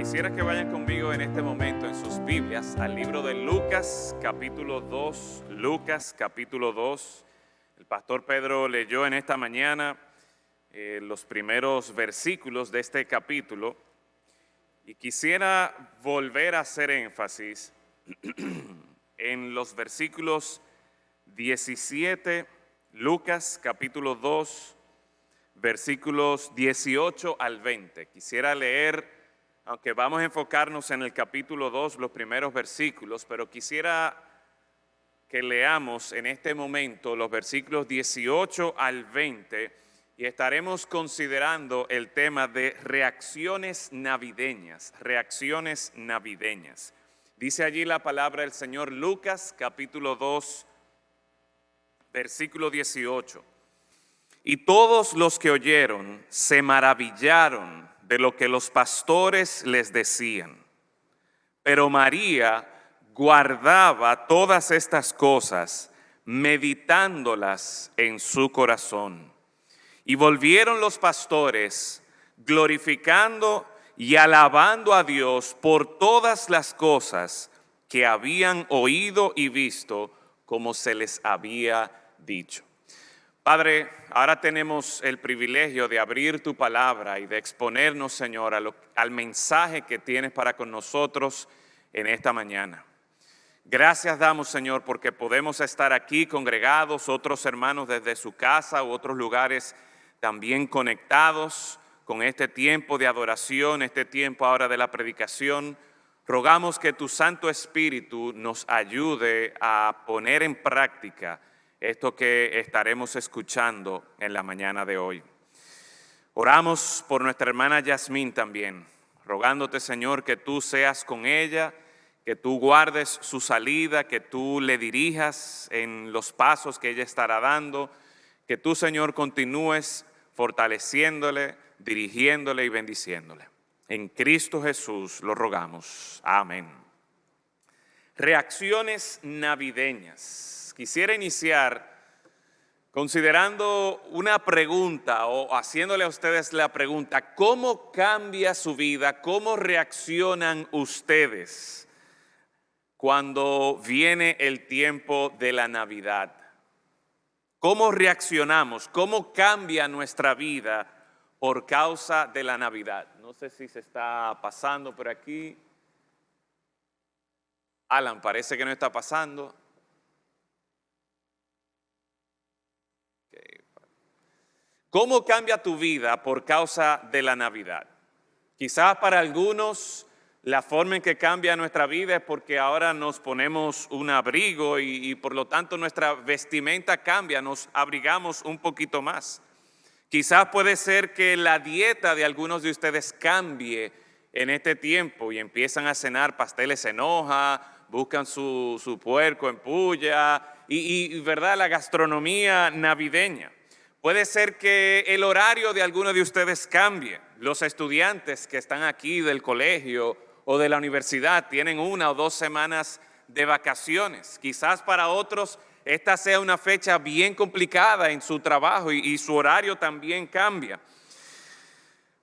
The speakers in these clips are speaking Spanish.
Quisiera que vayan conmigo en este momento en sus Biblias al libro de Lucas, capítulo 2. Lucas, capítulo 2. El pastor Pedro leyó en esta mañana los primeros versículos de este capítulo y quisiera volver a hacer énfasis en los versículos 17, Lucas, capítulo 2, versículos 18 al 20. Quisiera leer, aunque vamos a enfocarnos en el capítulo 2, los primeros versículos, pero quisiera que leamos en este momento los versículos 18 al 20 y estaremos considerando el tema de reacciones navideñas, reacciones navideñas. Dice allí la palabra del Señor, Lucas, capítulo 2, versículo 18. Y todos los que oyeron se maravillaron de lo que los pastores les decían. Pero María guardaba todas estas cosas, meditándolas en su corazón. Y volvieron los pastores, glorificando y alabando a Dios por todas las cosas que habían oído y visto, como se les había dicho. Padre, ahora tenemos el privilegio de abrir tu palabra y de exponernos, Señor, al mensaje que tienes para con nosotros en esta mañana. Gracias damos, Señor, porque podemos estar aquí congregados, otros hermanos desde su casa u otros lugares también conectados con este tiempo de adoración, este tiempo ahora de la predicación. Rogamos que tu Santo Espíritu nos ayude a poner en práctica esto que estaremos escuchando en la mañana de hoy. Oramos por nuestra hermana Yasmín también, rogándote, Señor, que tú seas con ella, que tú guardes su salida, que tú le dirijas en los pasos que ella estará dando, que tú, Señor, continúes fortaleciéndole, dirigiéndole y bendiciéndole. En Cristo Jesús lo rogamos. Amén. Reacciones navideñas. Quisiera iniciar considerando una pregunta o haciéndole a ustedes la pregunta: ¿cómo cambia su vida? ¿Cómo reaccionan ustedes cuando viene el tiempo de la Navidad? ¿Cómo reaccionamos? ¿Cómo cambia nuestra vida por causa de la Navidad? No sé si se está pasando por aquí. Alan, parece que no está pasando. ¿Cómo cambia tu vida por causa de la Navidad? Quizás para algunos la forma en que cambia nuestra vida es porque ahora nos ponemos un abrigo y por lo tanto nuestra vestimenta cambia, nos abrigamos un poquito más. Quizás puede ser que la dieta de algunos de ustedes cambie en este tiempo y empiezan a cenar pasteles en hoja, buscan su puerco en puya y ¿verdad?, la gastronomía navideña. Puede ser que el horario de algunos de ustedes cambie. Los estudiantes que están aquí del colegio o de la universidad tienen 1 o 2 semanas de vacaciones. Quizás para otros esta sea una fecha bien complicada en su trabajo y su horario también cambia.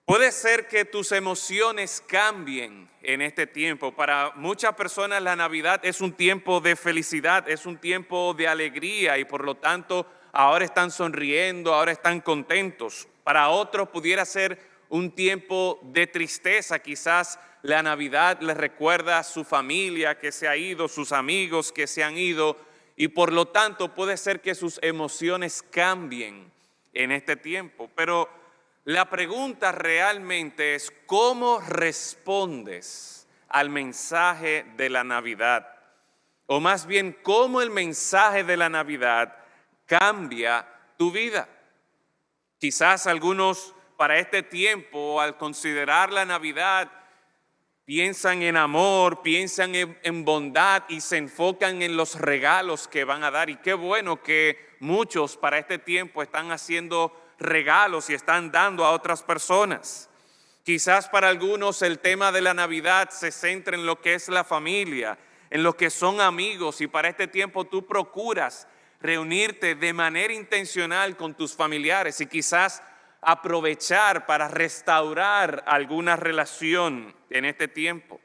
Puede ser que tus emociones cambien en este tiempo. Para muchas personas la Navidad es un tiempo de felicidad, es un tiempo de alegría y por lo tanto ahora están sonriendo, ahora están contentos. Para otros pudiera ser un tiempo de tristeza. Quizás la Navidad les recuerda a su familia que se ha ido, sus amigos que se han ido, y por lo tanto puede ser que sus emociones cambien en este tiempo. Pero la pregunta realmente es: ¿cómo respondes al mensaje de la Navidad? O más bien, ¿cómo el mensaje de la Navidad cambia tu vida? Quizás algunos para este tiempo, al considerar la Navidad, piensan en amor, piensan en bondad y se enfocan en los regalos que van a dar. Y qué bueno que muchos para este tiempo están haciendo regalos y están dando a otras personas. Quizás para algunos el tema de la Navidad se centra en lo que es la familia, en lo que son amigos, y para este tiempo tú procuras reunirte de manera intencional con tus familiares y quizás aprovechar para restaurar alguna relación en este tiempo.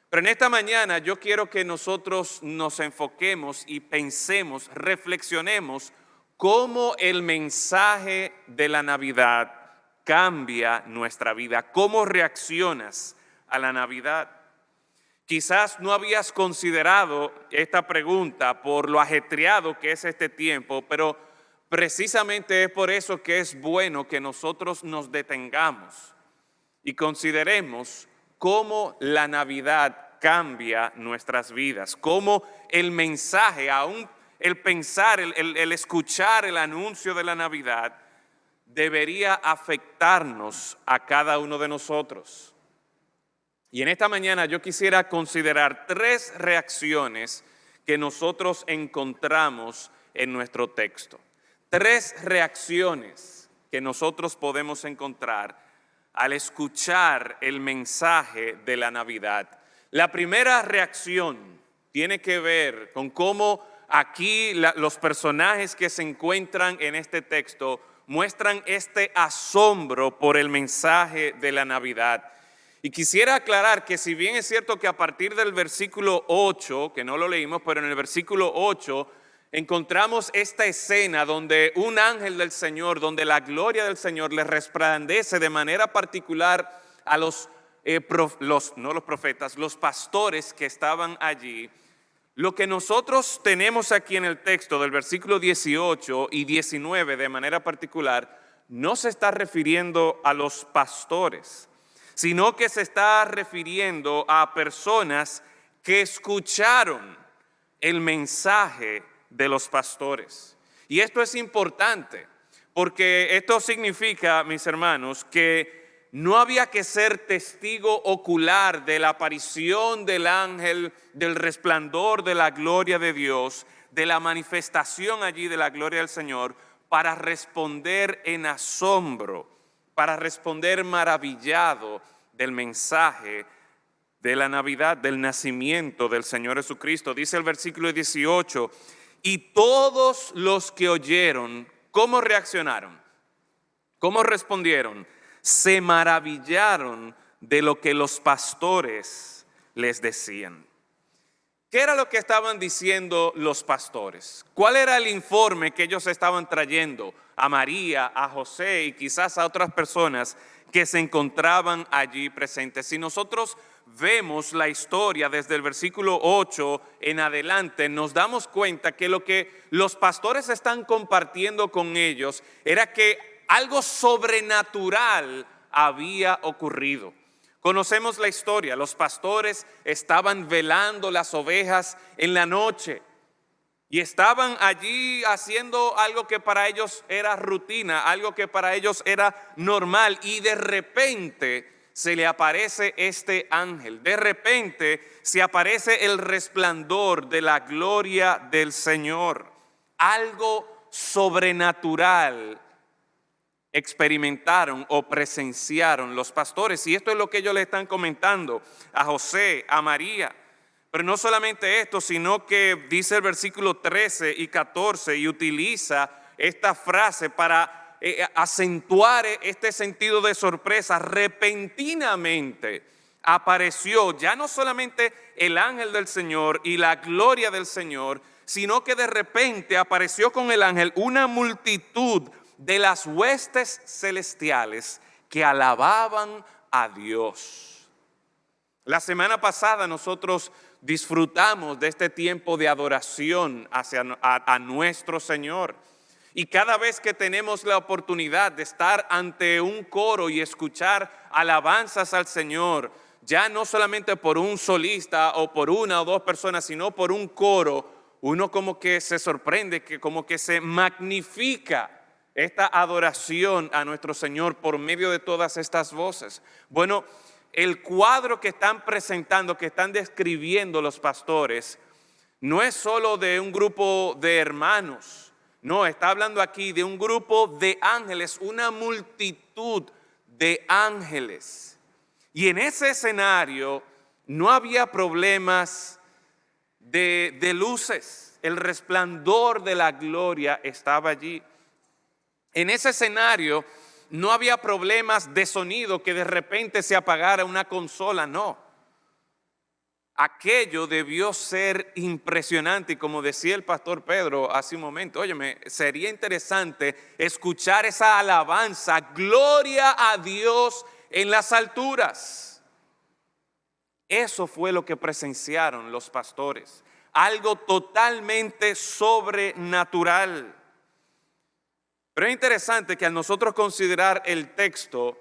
Pero en esta mañana yo quiero que nosotros nos enfoquemos y pensemos, reflexionemos cómo el mensaje de la Navidad cambia nuestra vida. ¿Cómo reaccionas a la Navidad? Quizás no habías considerado esta pregunta por lo ajetreado que es este tiempo, pero precisamente es por eso que es bueno que nosotros nos detengamos y consideremos cómo la Navidad cambia nuestras vidas, cómo el mensaje, aún el pensar, el escuchar el anuncio de la Navidad, debería afectarnos a cada uno de nosotros. Y en esta mañana yo quisiera considerar 3 reacciones que nosotros encontramos en nuestro texto. 3 reacciones que nosotros podemos encontrar al escuchar el mensaje de la Navidad. La primera reacción tiene que ver con cómo aquí los personajes que se encuentran en este texto muestran este asombro por el mensaje de la Navidad. Y quisiera aclarar que si bien es cierto que a partir del versículo 8, que no lo leímos, pero en el versículo 8 encontramos esta escena donde un ángel del Señor, donde la gloria del Señor le resplandece de manera particular a los pastores que estaban allí. Lo que nosotros tenemos aquí en el texto del versículo 18 y 19 de manera particular no se está refiriendo a los pastores, sino que se está refiriendo a personas que escucharon el mensaje de los pastores. Y esto es importante, porque esto significa, mis hermanos, que no había que ser testigo ocular de la aparición del ángel, del resplandor de la gloria de Dios, de la manifestación allí de la gloria del Señor, para responder en asombro, para responder maravillado del mensaje de la Navidad, del nacimiento del Señor Jesucristo. Dice el versículo 18, y todos los que oyeron, ¿cómo reaccionaron? ¿Cómo respondieron? Se maravillaron de lo que los pastores les decían. ¿Qué era lo que estaban diciendo los pastores? ¿Cuál era el informe que ellos estaban trayendo a María, a José y quizás a otras personas que se encontraban allí presentes? Si nosotros vemos la historia desde el versículo 8 en adelante, nos damos cuenta que lo que los pastores están compartiendo con ellos era que algo sobrenatural había ocurrido. Conocemos la historia, los pastores estaban velando las ovejas en la noche y estaban allí haciendo algo que para ellos era rutina, algo que para ellos era normal, y de repente se le aparece este ángel, de repente se aparece el resplandor de la gloria del Señor, algo sobrenatural experimentaron o presenciaron los pastores. Y esto es lo que ellos le están comentando a José, a María. Pero no solamente esto, sino que dice el versículo 13 y 14 y utiliza esta frase para acentuar este sentido de sorpresa. Repentinamente apareció ya no solamente el ángel del Señor y la gloria del Señor, sino que de repente apareció con el ángel una multitud de las huestes celestiales que alababan a Dios. La semana pasada nosotros disfrutamos de este tiempo de adoración a nuestro Señor. Y cada vez que tenemos la oportunidad de estar ante un coro y escuchar alabanzas al Señor, ya no solamente por un solista o por una o dos personas, sino por un coro, uno como que se sorprende, que como que se magnifica esta adoración a nuestro Señor por medio de todas estas voces. Bueno, el cuadro que están presentando, que están describiendo los pastores, no es solo de un grupo de hermanos, no, está hablando aquí de un grupo de ángeles, una multitud de ángeles. Y en ese escenario no había problemas de luces, el resplandor de la gloria estaba allí. En ese escenario No había problemas de sonido que de repente se apagara una consola, no. Aquello debió ser impresionante y como decía el pastor Pedro hace un momento, óyeme, sería interesante escuchar esa alabanza, gloria a Dios en las alturas. Eso fue lo que presenciaron los pastores, algo totalmente sobrenatural. Pero es interesante que al nosotros considerar el texto,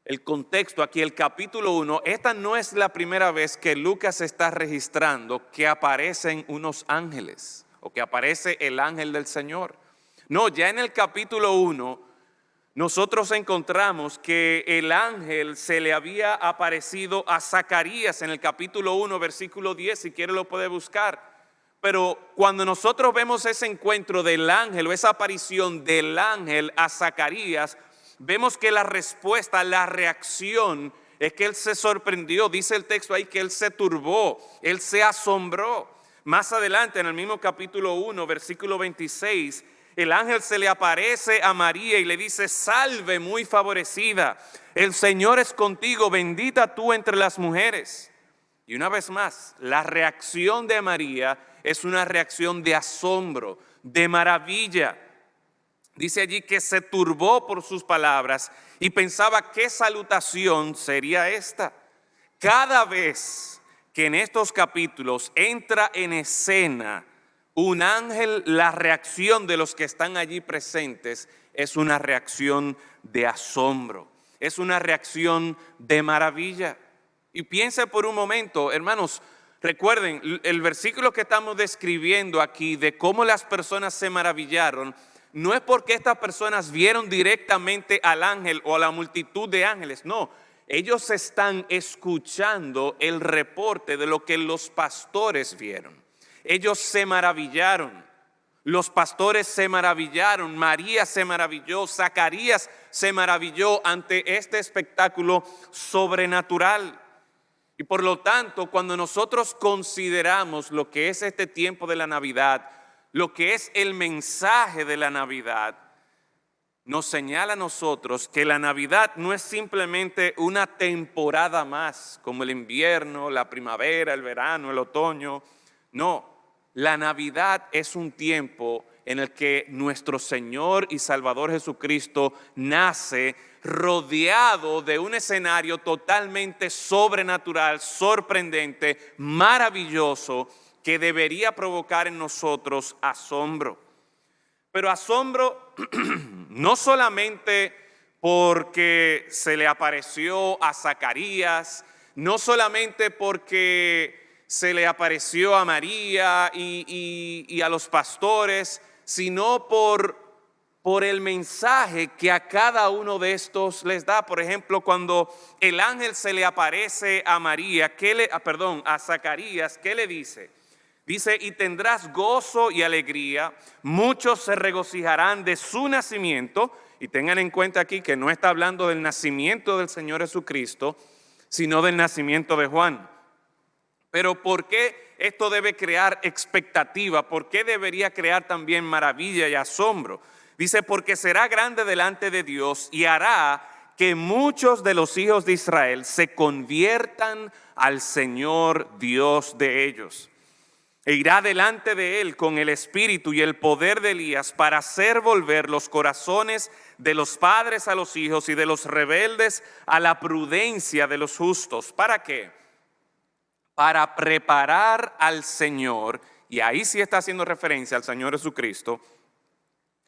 el contexto aquí, el capítulo 1, esta no es la primera vez que Lucas está registrando que aparecen unos ángeles o que aparece el ángel del Señor. No, ya en el capítulo 1 nosotros encontramos que el ángel se le había aparecido a Zacarías en el capítulo 1, versículo 10, si quiere lo puede buscar. Pero cuando nosotros vemos ese encuentro del ángel o esa aparición del ángel a Zacarías, vemos que la respuesta, la reacción es que él se sorprendió. Dice el texto ahí que él se turbó, él se asombró. Más adelante en el mismo capítulo 1, versículo 26, el ángel se le aparece a María y le dice: salve muy favorecida, el Señor es contigo, bendita tú entre las mujeres. Y una vez más, la reacción de María es una reacción de asombro, de maravilla. Dice allí que se turbó por sus palabras y pensaba qué salutación sería esta. Cada vez que en estos capítulos entra en escena un ángel, la reacción de los que están allí presentes es una reacción de asombro, es una reacción de maravilla. Y piensa por un momento, hermanos, recuerden, el versículo que estamos describiendo aquí de cómo las personas se maravillaron, no es porque estas personas vieron directamente al ángel o a la multitud de ángeles, no. Ellos están escuchando el reporte de lo que los pastores vieron. Ellos se maravillaron, los pastores se maravillaron, María se maravilló, Zacarías se maravilló ante este espectáculo sobrenatural. Y por lo tanto, cuando nosotros consideramos lo que es este tiempo de la Navidad, lo que es el mensaje de la Navidad, nos señala a nosotros que la Navidad no es simplemente una temporada más, como el invierno, la primavera, el verano, el otoño. No, la Navidad es un tiempo en el que nuestro Señor y Salvador Jesucristo nace rodeado de un escenario totalmente sobrenatural, sorprendente, maravilloso, que debería provocar en nosotros asombro. Pero asombro no solamente porque se le apareció a Zacarías, no solamente porque se le apareció a María y a los pastores, sino por el mensaje que a cada uno de estos les da. Por ejemplo, cuando el ángel se le aparece a María, a Zacarías, ¿qué le dice? Dice: y tendrás gozo y alegría, muchos se regocijarán de su nacimiento. Y tengan en cuenta aquí que no está hablando del nacimiento del Señor Jesucristo, sino del nacimiento de Juan. Pero ¿por qué esto debe crear expectativa? ¿Por qué debería crear también maravilla y asombro? Dice: porque será grande delante de Dios y hará que muchos de los hijos de Israel se conviertan al Señor Dios de ellos. E irá delante de él con el espíritu y el poder de Elías para hacer volver los corazones de los padres a los hijos y de los rebeldes a la prudencia de los justos. ¿Para qué? Para preparar al Señor, y ahí sí está haciendo referencia al Señor Jesucristo,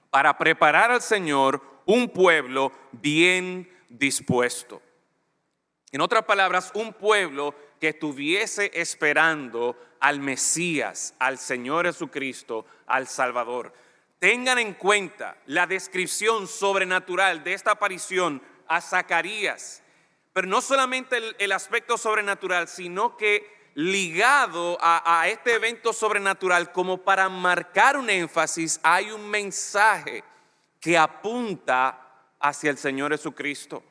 para preparar al Señor un pueblo bien dispuesto. En otras palabras, un pueblo que estuviese esperando al Mesías, al Señor Jesucristo, al Salvador. Tengan en cuenta la descripción sobrenatural de esta aparición a Zacarías, pero no solamente el aspecto sobrenatural, sino que ligado a este evento sobrenatural, como para marcar un énfasis, hay un mensaje que apunta hacia el Señor Jesucristo.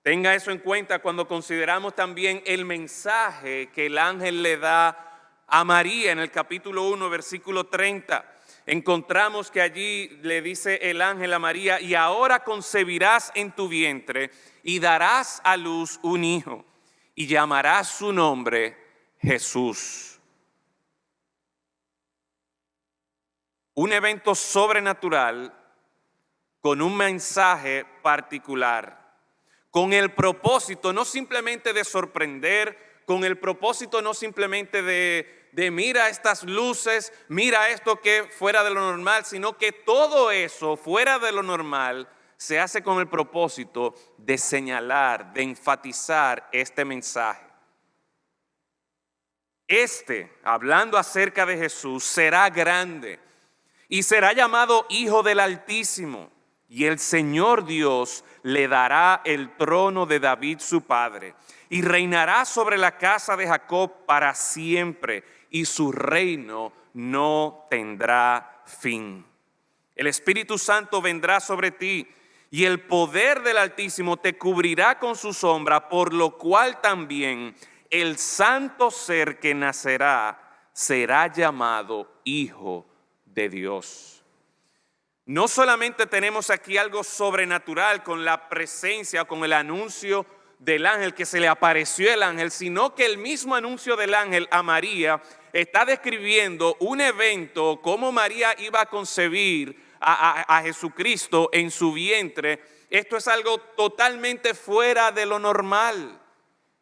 Tenga eso en cuenta cuando consideramos también el mensaje que el ángel le da a María en el capítulo 1, versículo 30. Encontramos que allí le dice el ángel a María: y ahora concebirás en tu vientre y darás a luz un hijo y llamarás su nombre Jesús. Un evento sobrenatural con un mensaje particular, con el propósito no simplemente de sorprender, con el propósito no simplemente de mira estas luces, mira esto que fuera de lo normal, sino que todo eso fuera de lo normal se hace con el propósito de señalar, de enfatizar este mensaje. Hablando acerca de Jesús, será grande y será llamado Hijo del Altísimo, y el Señor Dios le dará el trono de David su padre, y reinará sobre la casa de Jacob para siempre, y su reino no tendrá fin. El Espíritu Santo vendrá sobre ti, y el poder del Altísimo te cubrirá con su sombra, por lo cual también el santo ser que nacerá será llamado Hijo de Dios. No solamente tenemos aquí algo sobrenatural con la presencia, con el anuncio del ángel, que se le apareció el ángel, sino que el mismo anuncio del ángel a María está describiendo un evento, cómo María iba a concebir a Jesucristo en su vientre. Esto es algo totalmente fuera de lo normal.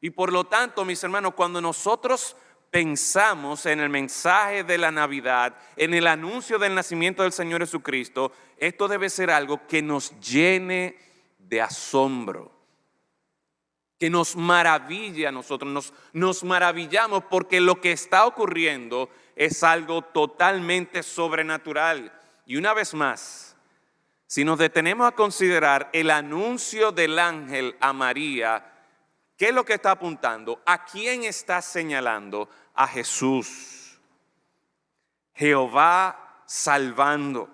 Y por lo tanto, mis hermanos, cuando nosotros pensamos en el mensaje de la Navidad, en el anuncio del nacimiento del Señor Jesucristo, esto debe ser algo que nos llene de asombro, que nos maraville a nosotros, nos maravillamos porque lo que está ocurriendo es algo totalmente sobrenatural. Y una vez más, si nos detenemos a considerar el anuncio del ángel a María, ¿qué es lo que está apuntando? ¿A quién está señalando? A Jesús. Jehová salvando.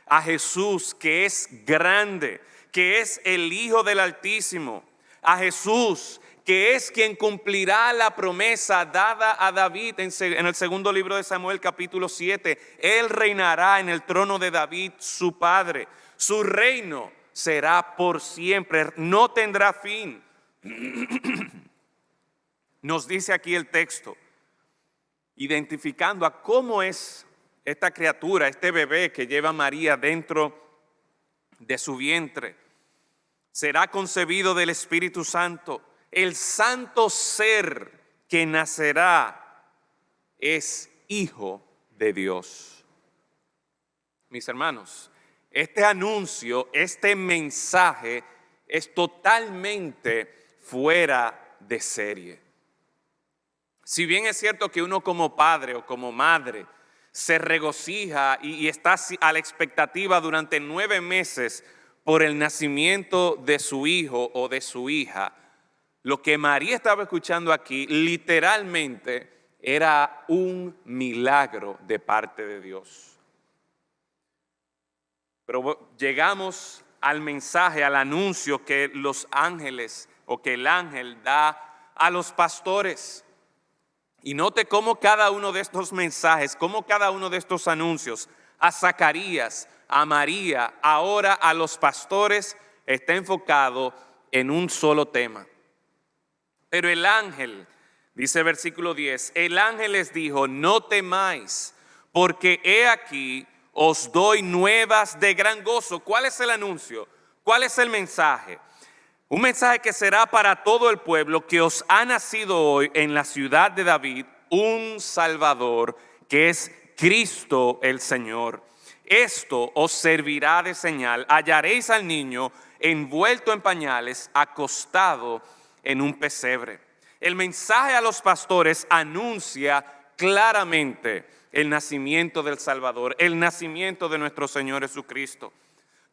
A Jesús, que es grande, que es el Hijo del Altísimo. A Jesús, que es quien cumplirá la promesa dada a David en el segundo libro de Samuel, capítulo 7. Él reinará en el trono de David, su padre. Su reino será por siempre, no tendrá fin. Nos dice aquí el texto, identificando a cómo es esta criatura, este bebé que lleva María dentro de su vientre. Será concebido del Espíritu Santo. El santo ser que nacerá es Hijo de Dios. Mis hermanos, este anuncio, este mensaje es totalmente fuera de serie. Si bien es cierto que uno como padre o como madre se regocija y está a la expectativa durante 9 meses por el nacimiento de su hijo o de su hija, lo que María estaba escuchando aquí literalmente era un milagro de parte de Dios. Pero llegamos al mensaje, al anuncio que los ángeles o que el ángel da a los pastores. Y note cómo cada uno de estos mensajes, cómo cada uno de estos anuncios a Zacarías, a María, ahora a los pastores, está enfocado en un solo tema. Pero el ángel, dice versículo 10, el ángel les dijo: no temáis, porque he aquí os doy nuevas de gran gozo. ¿Cuál es el anuncio? ¿Cuál es el mensaje? Un mensaje que será para todo el pueblo, que os ha nacido hoy en la ciudad de David un Salvador, que es Cristo el Señor. Esto os servirá de señal: hallaréis al niño envuelto en pañales, acostado en un pesebre. El mensaje a los pastores anuncia claramente el nacimiento del Salvador, el nacimiento de nuestro Señor Jesucristo.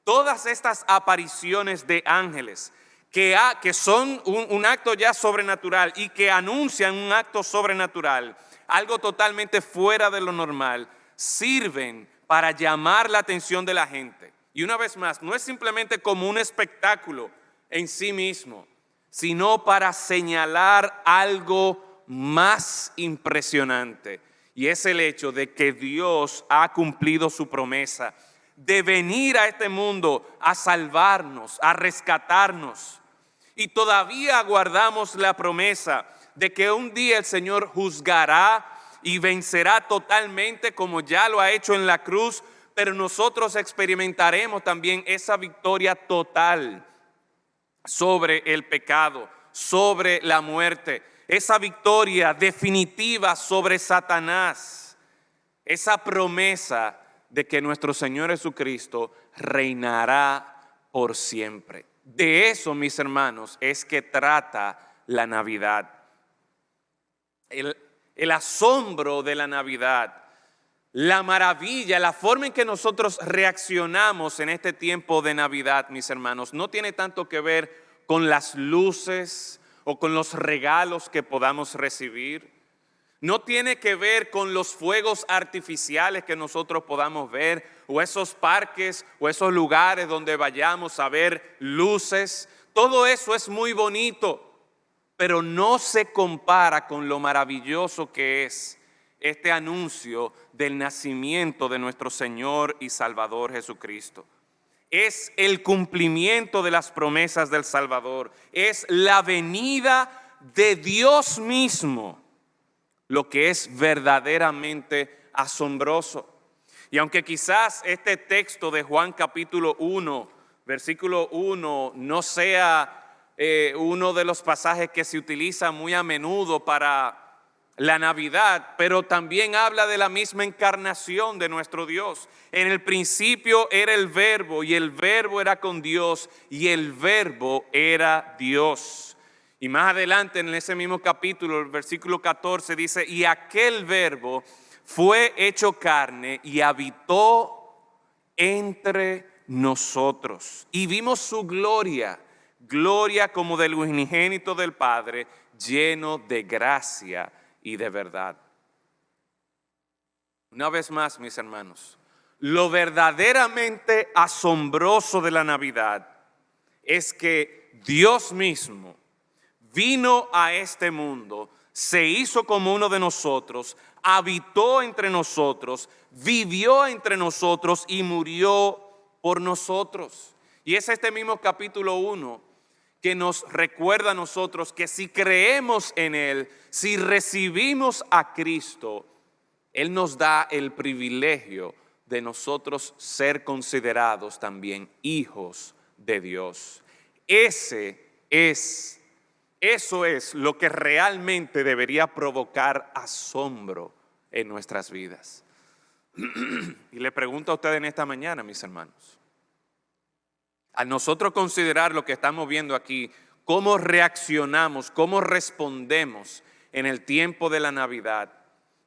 Todas estas apariciones de ángeles que son un acto ya sobrenatural y que anuncian un acto sobrenatural, algo totalmente fuera de lo normal, sirven para llamar la atención de la gente. Y una vez más, no es simplemente como un espectáculo en sí mismo, sino para señalar algo más impresionante. y es el hecho de que Dios ha cumplido su promesa de venir a este mundo a salvarnos, a rescatarnos. Y todavía guardamos la promesa de que un día el Señor juzgará y vencerá totalmente como ya lo ha hecho en la cruz, pero nosotros experimentaremos también esa victoria total sobre el pecado, sobre la muerte, esa victoria definitiva sobre Satanás, esa promesa de que nuestro Señor Jesucristo reinará por siempre. De eso, mis hermanos, es que trata la Navidad. El asombro de la Navidad, la maravilla, la forma en que nosotros reaccionamos en este tiempo de Navidad, mis hermanos, no tiene tanto que ver con las luces o con los regalos que podamos recibir. No tiene que ver con los fuegos artificiales que nosotros podamos ver, o esos parques o esos lugares donde vayamos a ver luces. Todo eso es muy bonito, pero no se compara con lo maravilloso que es este anuncio del nacimiento de nuestro Señor y Salvador Jesucristo. Es el cumplimiento de las promesas del Salvador, es la venida de Dios mismo, lo que es verdaderamente asombroso. Y aunque quizás este texto de Juan capítulo 1, versículo 1, no sea uno de los pasajes que se utiliza muy a menudo para la Navidad, pero también habla de la misma encarnación de nuestro Dios. En el principio era el Verbo, y el Verbo era con Dios, y el Verbo era Dios. Y más adelante en ese mismo capítulo, el versículo 14 dice, y aquel Verbo fue hecho carne y habitó entre nosotros. Y vimos su gloria, gloria como del unigénito del Padre, lleno de gracia y de verdad. Una vez más, mis hermanos, lo verdaderamente asombroso de la Navidad es que Dios mismo vino a este mundo, se hizo como uno de nosotros, habitó entre nosotros, vivió entre nosotros y murió por nosotros. Y es este mismo capítulo 1 que nos recuerda a nosotros que si creemos en Él, si recibimos a Cristo, Él nos da el privilegio de nosotros ser considerados también hijos de Dios. Eso es lo que realmente debería provocar asombro en nuestras vidas. Y le pregunto a ustedes en esta mañana, mis hermanos, al nosotros considerar lo que estamos viendo aquí, cómo reaccionamos, cómo respondemos en el tiempo de la Navidad,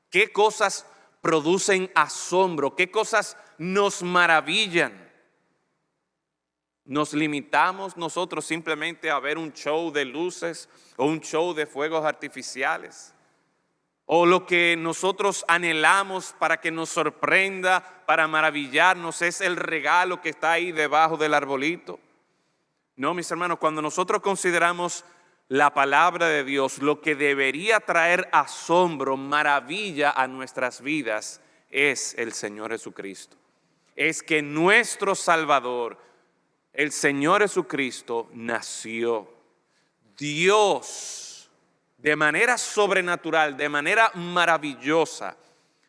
qué cosas producen asombro, qué cosas nos maravillan. ¿Nos limitamos nosotros simplemente a ver un show de luces o un show de fuegos artificiales? ¿O lo que nosotros anhelamos para que nos sorprenda, para maravillarnos, es el regalo que está ahí debajo del arbolito? No, mis hermanos, cuando nosotros consideramos la palabra de Dios, lo que debería traer asombro, maravilla a nuestras vidas es el Señor Jesucristo. Es que nuestro Salvador, el Señor Jesucristo, nació. Dios, de manera sobrenatural, de manera maravillosa,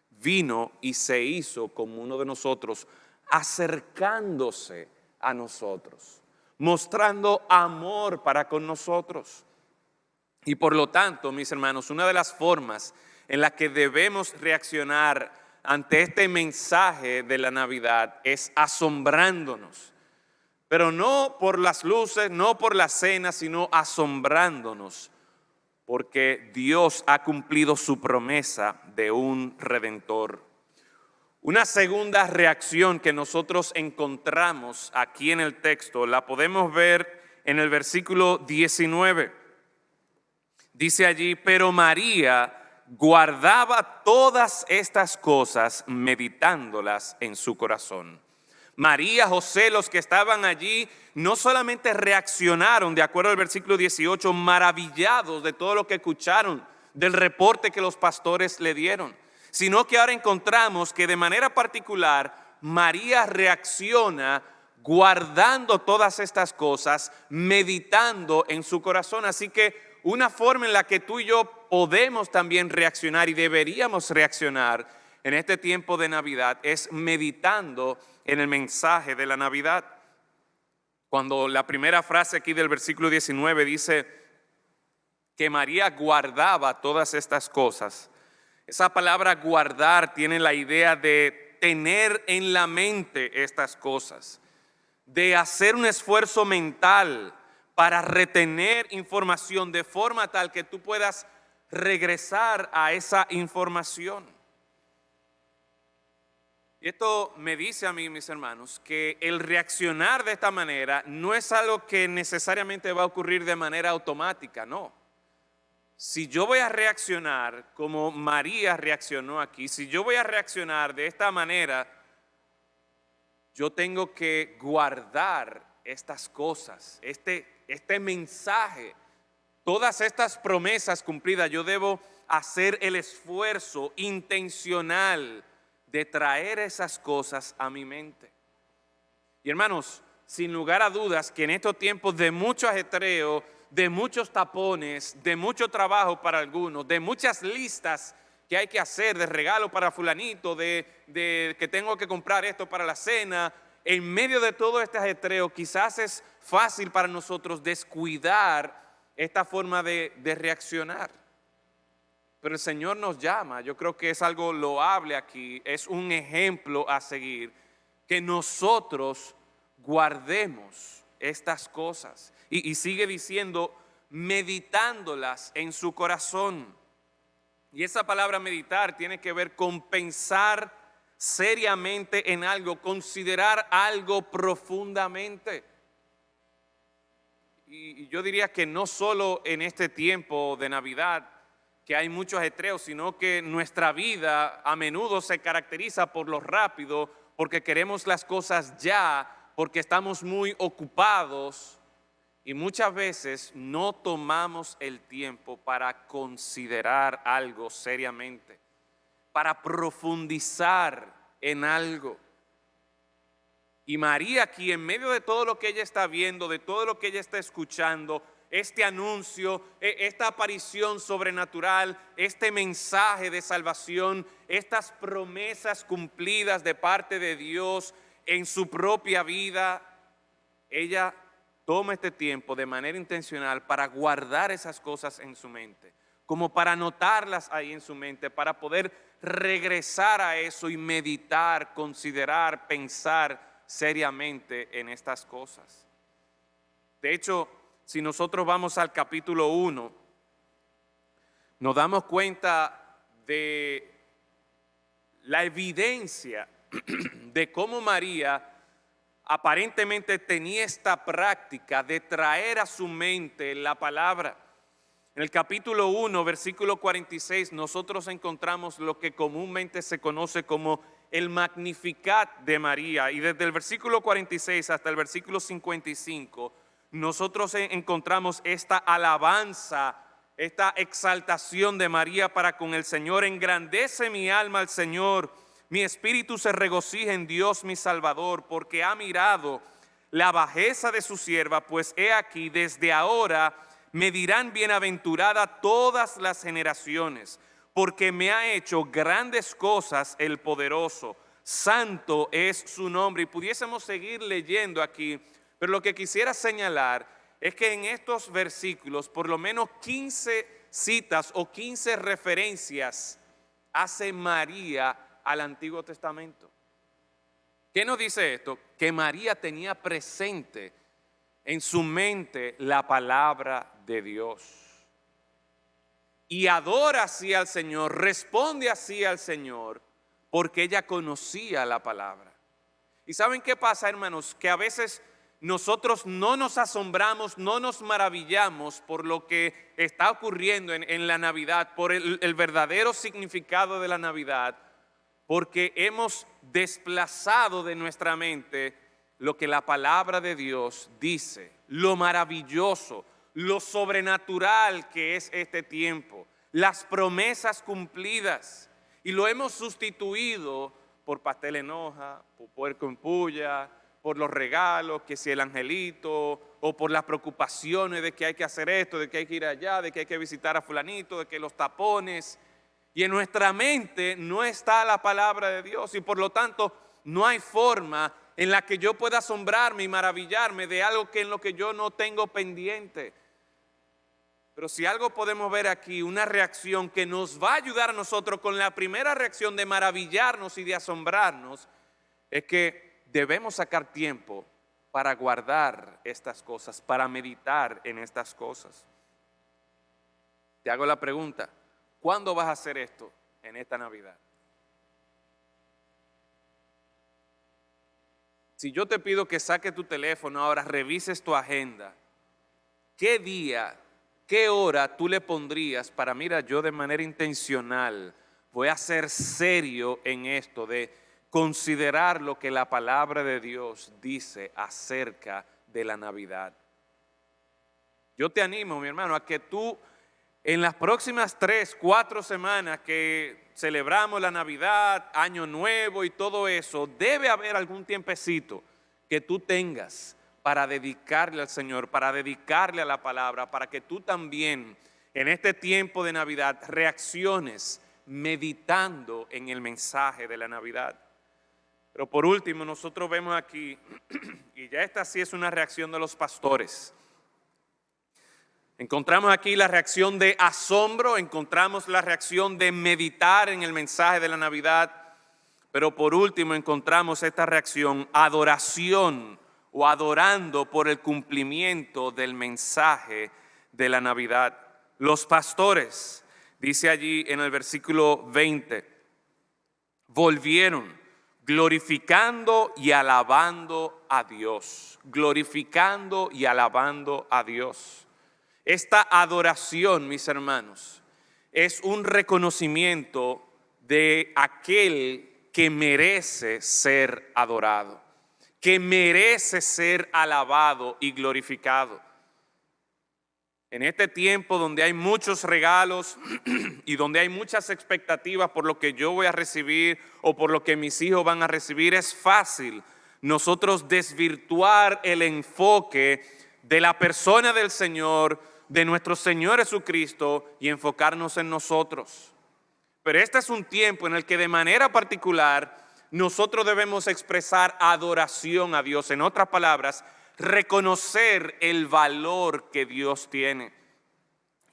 vino y se hizo como uno de nosotros, acercándose a nosotros, mostrando amor para con nosotros. Y por lo tanto, mis hermanos, una de las formas en la que debemos reaccionar ante este mensaje de la Navidad es asombrándonos. Pero no por las luces, no por la cena, sino asombrándonos, porque Dios ha cumplido su promesa de un Redentor. Una segunda reacción que nosotros encontramos aquí en el texto la podemos ver en el versículo 19. Dice allí, pero María guardaba todas estas cosas meditándolas en su corazón. María, José, los que estaban allí, no solamente reaccionaron, de acuerdo al versículo 18, maravillados de todo lo que escucharon, del reporte que los pastores le dieron, sino que ahora encontramos que de manera particular María reacciona guardando todas estas cosas, meditando en su corazón. Así que una forma en la que tú y yo podemos también reaccionar y deberíamos reaccionar en este tiempo de Navidad es meditando en el mensaje de la Navidad. Cuando la primera frase aquí del versículo 19 dice que María guardaba todas estas cosas, esa palabra guardar tiene la idea de tener en la mente estas cosas, de hacer un esfuerzo mental para retener información de forma tal que tú puedas regresar a esa información. Y esto me dice a mí, mis hermanos, que el reaccionar de esta manera no es algo que necesariamente va a ocurrir de manera automática, no. Si yo voy a reaccionar como María reaccionó aquí, si yo voy a reaccionar de esta manera, yo tengo que guardar estas cosas, este mensaje, todas estas promesas cumplidas. Yo debo hacer el esfuerzo intencional de traer esas cosas a mi mente. Y hermanos, sin lugar a dudas que en estos tiempos de mucho ajetreo, de muchos tapones, de mucho trabajo para algunos, de muchas listas que hay que hacer de regalo para fulanito, de que tengo que comprar esto para la cena, en medio de todo este ajetreo quizás es fácil para nosotros descuidar esta forma de reaccionar. Pero el Señor nos llama, yo creo que es algo loable aquí, es un ejemplo a seguir, que nosotros guardemos estas cosas. Y sigue diciendo, meditándolas en su corazón. Y esa palabra meditar tiene que ver con pensar seriamente en algo, considerar algo profundamente. Y yo diría que no solo en este tiempo de Navidad, que hay muchos ajetreos, sino que nuestra vida a menudo se caracteriza por lo rápido, porque queremos las cosas ya, porque estamos muy ocupados. Y muchas veces no tomamos el tiempo para considerar algo seriamente, para profundizar en algo. Y María aquí, en medio de todo lo que ella está viendo, de todo lo que ella está escuchando, este anuncio, esta aparición sobrenatural, este mensaje de salvación, estas promesas cumplidas de parte de Dios en su propia vida, ella toma este tiempo de manera intencional para guardar esas cosas en su mente, como para anotarlas ahí en su mente, para poder regresar a eso y meditar, considerar, pensar seriamente en estas cosas. De hecho, si nosotros vamos al capítulo 1, nos damos cuenta de la evidencia de cómo María aparentemente tenía esta práctica de traer a su mente la palabra. En el capítulo 1, versículo 46, nosotros encontramos lo que comúnmente se conoce como el Magnificat de María. Y desde el versículo 46 hasta el versículo 55, nosotros encontramos esta alabanza, esta exaltación de María para con el Señor. Engrandece mi alma al Señor. Mi espíritu se regocija en Dios mi Salvador, porque ha mirado la bajeza de su sierva, pues he aquí, desde ahora me dirán bienaventurada todas las generaciones, porque me ha hecho grandes cosas el poderoso, santo es su nombre. Y pudiésemos seguir leyendo aquí, pero lo que quisiera señalar es que en estos versículos por lo menos 15 citas o 15 referencias hace María al Antiguo Testamento. ¿Qué nos dice esto? Que María tenía presente en su mente la palabra de Dios. Y adora así al Señor, responde así al Señor, porque ella conocía la palabra. ¿Y saben qué pasa, hermanos? Que a veces nosotros no nos asombramos, no nos maravillamos por lo que está ocurriendo en la Navidad, por el verdadero significado de la Navidad, porque hemos desplazado de nuestra mente lo que la palabra de Dios dice, lo maravilloso, lo sobrenatural que es este tiempo, las promesas cumplidas. Y lo hemos sustituido por pastel en hoja, por puerco en puya, por los regalos, que si el angelito, o por las preocupaciones de que hay que hacer esto, de que hay que ir allá, de que hay que visitar a fulanito, de que los tapones. Y en nuestra mente no está la palabra de Dios y por lo tanto no hay forma en la que yo pueda asombrarme y maravillarme de algo en lo que yo no tengo pendiente. Pero si algo podemos ver aquí, una reacción que nos va a ayudar a nosotros con la primera reacción de maravillarnos y de asombrarnos, es que debemos sacar tiempo para guardar estas cosas, para meditar en estas cosas. Te hago la pregunta, ¿cuándo vas a hacer esto en esta Navidad? Si yo te pido que saques tu teléfono ahora, revises tu agenda, ¿qué día, qué hora tú le pondrías para, mira, yo de manera intencional voy a ser serio en esto de considerar lo que la palabra de Dios dice acerca de la Navidad? Yo te animo, mi hermano, a que tú en las próximas 3, 4 semanas que celebramos la Navidad, Año Nuevo y todo eso, debe haber algún tiempecito que tú tengas para dedicarle al Señor, para dedicarle a la palabra, para que tú también en este tiempo de Navidad reacciones meditando en el mensaje de la Navidad. Pero por último, nosotros vemos aquí, y ya esta sí es una reacción de los pastores. Encontramos aquí la reacción de asombro, encontramos la reacción de meditar en el mensaje de la Navidad, pero por último encontramos esta reacción, adoración o adorando por el cumplimiento del mensaje de la Navidad. Los pastores, dice allí en el versículo 20, volvieron glorificando y alabando a Dios, glorificando y alabando a Dios. Esta adoración, mis hermanos, es un reconocimiento de aquel que merece ser adorado, que merece ser alabado y glorificado. En este tiempo donde hay muchos regalos y donde hay muchas expectativas por lo que yo voy a recibir o por lo que mis hijos van a recibir, es fácil nosotros desvirtuar el enfoque de la persona del Señor, de nuestro Señor Jesucristo y enfocarnos en nosotros. Pero este es un tiempo en el que de manera particular nosotros debemos expresar adoración a Dios. En otras palabras, reconocer el valor que Dios tiene.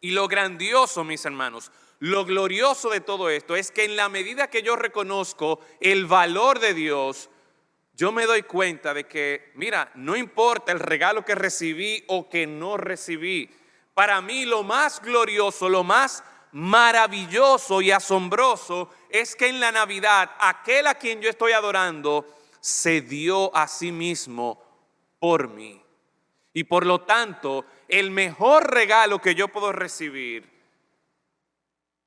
Y lo grandioso, mis hermanos, lo glorioso de todo esto es que en la medida que yo reconozco el valor de Dios, yo me doy cuenta de que, mira, no importa el regalo que recibí o que no recibí. Para mí lo más glorioso, lo más maravilloso y asombroso es que en la Navidad aquel a quien yo estoy adorando se dio a sí mismo por mí. Y por lo tanto, el mejor regalo que yo puedo recibir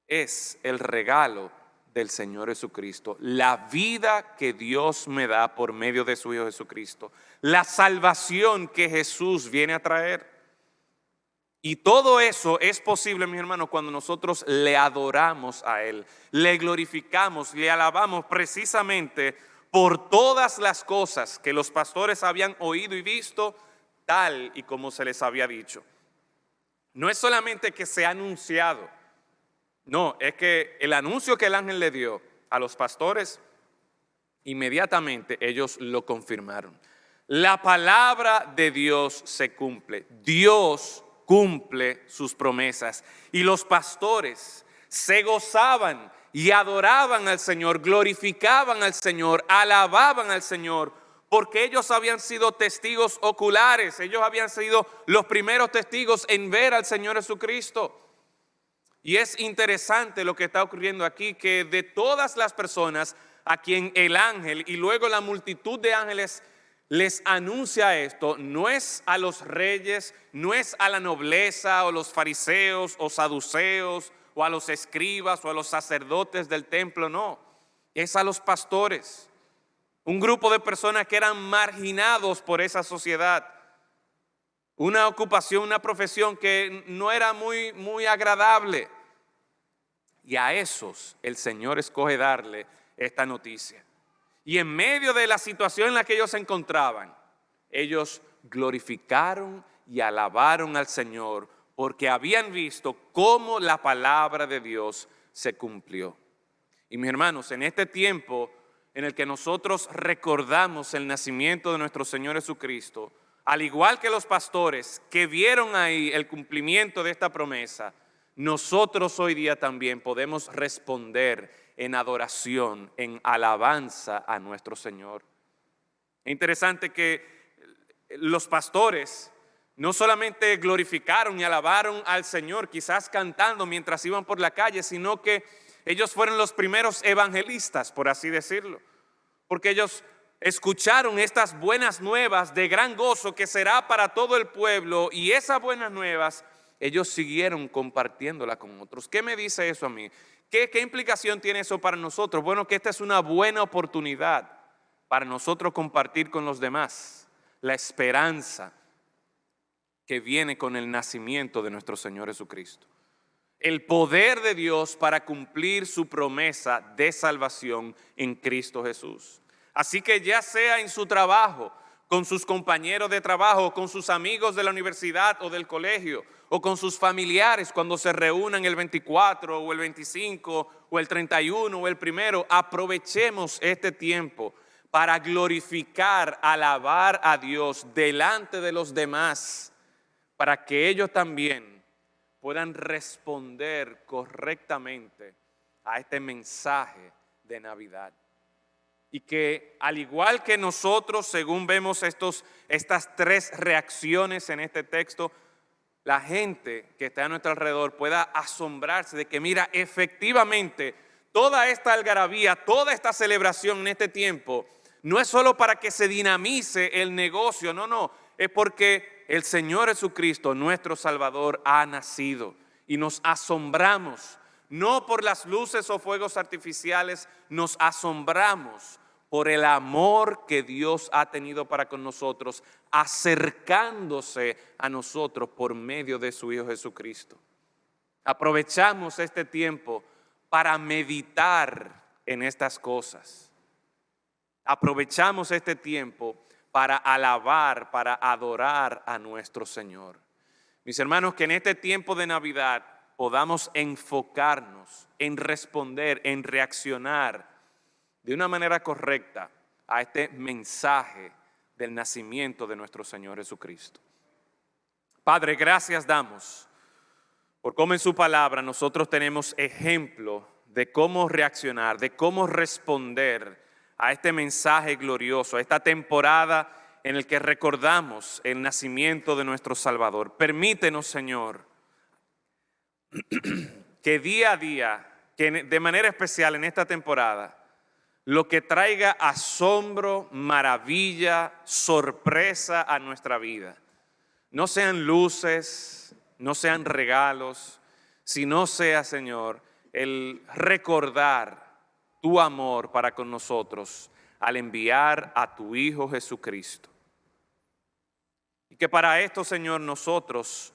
es el regalo del Señor Jesucristo, la vida que Dios me da por medio de su Hijo Jesucristo, la salvación que Jesús viene a traer. Y todo eso es posible, mis hermanos, cuando nosotros le adoramos a Él, le glorificamos, le alabamos precisamente por todas las cosas que los pastores habían oído y visto, tal y como se les había dicho. No es solamente que se ha anunciado, no, es que el anuncio que el ángel le dio a los pastores, inmediatamente ellos lo confirmaron. La palabra de Dios se cumple. Dios cumple sus promesas. Y los pastores se gozaban y adoraban al Señor, glorificaban al Señor, alababan al Señor, porque ellos habían sido testigos oculares, ellos habían sido los primeros testigos en ver al Señor Jesucristo. Y es interesante lo que está ocurriendo aquí, que de todas las personas a quien el ángel y luego la multitud de ángeles les anuncia esto, no es a los reyes, no es a la nobleza o los fariseos o saduceos o a los escribas o a los sacerdotes del templo, no, es a los pastores, un grupo de personas que eran marginados por esa sociedad, una ocupación, una profesión que no era muy agradable. Y a esos el Señor escoge darle esta noticia. Y en medio de la situación en la que ellos se encontraban, ellos glorificaron y alabaron al Señor porque habían visto cómo la palabra de Dios se cumplió. Y mis hermanos, en este tiempo en el que nosotros recordamos el nacimiento de nuestro Señor Jesucristo, al igual que los pastores que vieron ahí el cumplimiento de esta promesa, nosotros hoy día también podemos responder en adoración, en alabanza a nuestro Señor. Es interesante que los pastores no solamente glorificaron y alabaron al Señor, quizás cantando mientras iban por la calle, sino que ellos fueron los primeros evangelistas, por así decirlo, porque ellos escucharon estas buenas nuevas de gran gozo que será para todo el pueblo, y esas buenas nuevas ellos siguieron compartiéndola con otros. ¿Qué me dice eso a mí? ¿Qué implicación tiene eso para nosotros? Bueno, que esta es una buena oportunidad para nosotros compartir con los demás la esperanza que viene con el nacimiento de nuestro Señor Jesucristo. El poder de Dios para cumplir su promesa de salvación en Cristo Jesús. Así que ya sea en su trabajo, con sus compañeros de trabajo, con sus amigos de la universidad o del colegio, o con sus familiares cuando se reúnan el 24 o el 25 o el 31 o el 1, aprovechemos este tiempo para glorificar, alabar a Dios delante de los demás, para que ellos también puedan responder correctamente a este mensaje de Navidad. Y que al igual que nosotros, según vemos estas 3 reacciones en este texto, la gente que está a nuestro alrededor pueda asombrarse de que mira, efectivamente, toda esta algarabía, toda esta celebración en este tiempo, no es solo para que se dinamice el negocio, no, es porque el Señor Jesucristo, nuestro Salvador, ha nacido. Y nos asombramos, no por las luces o fuegos artificiales, nos asombramos por el amor que Dios ha tenido para con nosotros, acercándose a nosotros por medio de su Hijo Jesucristo. Aprovechamos este tiempo para meditar en estas cosas. Aprovechamos este tiempo para alabar, para adorar a nuestro Señor. Mis hermanos, que en este tiempo de Navidad podamos enfocarnos en responder, en reaccionar de una manera correcta a este mensaje del nacimiento de nuestro Señor Jesucristo. Padre, gracias damos por cómo en su palabra nosotros tenemos ejemplo de cómo reaccionar, de cómo responder a este mensaje glorioso, a esta temporada en el que recordamos el nacimiento de nuestro Salvador. Permítenos, Señor, que día a día, que de manera especial en esta temporada, lo que traiga asombro, maravilla, sorpresa a nuestra vida, no sean luces, no sean regalos, sino sea, Señor, el recordar tu amor para con nosotros al enviar a tu Hijo Jesucristo. Y que para esto, Señor, nosotros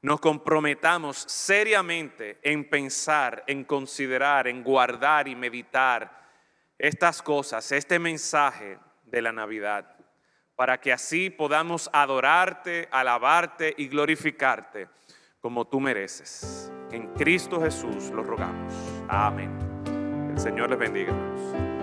nos comprometamos seriamente en pensar, en considerar, en guardar y meditar estas cosas, este mensaje de la Navidad, para que así podamos adorarte, alabarte y glorificarte como tú mereces. En Cristo Jesús lo rogamos. Amén. El Señor les bendiga, hermanos.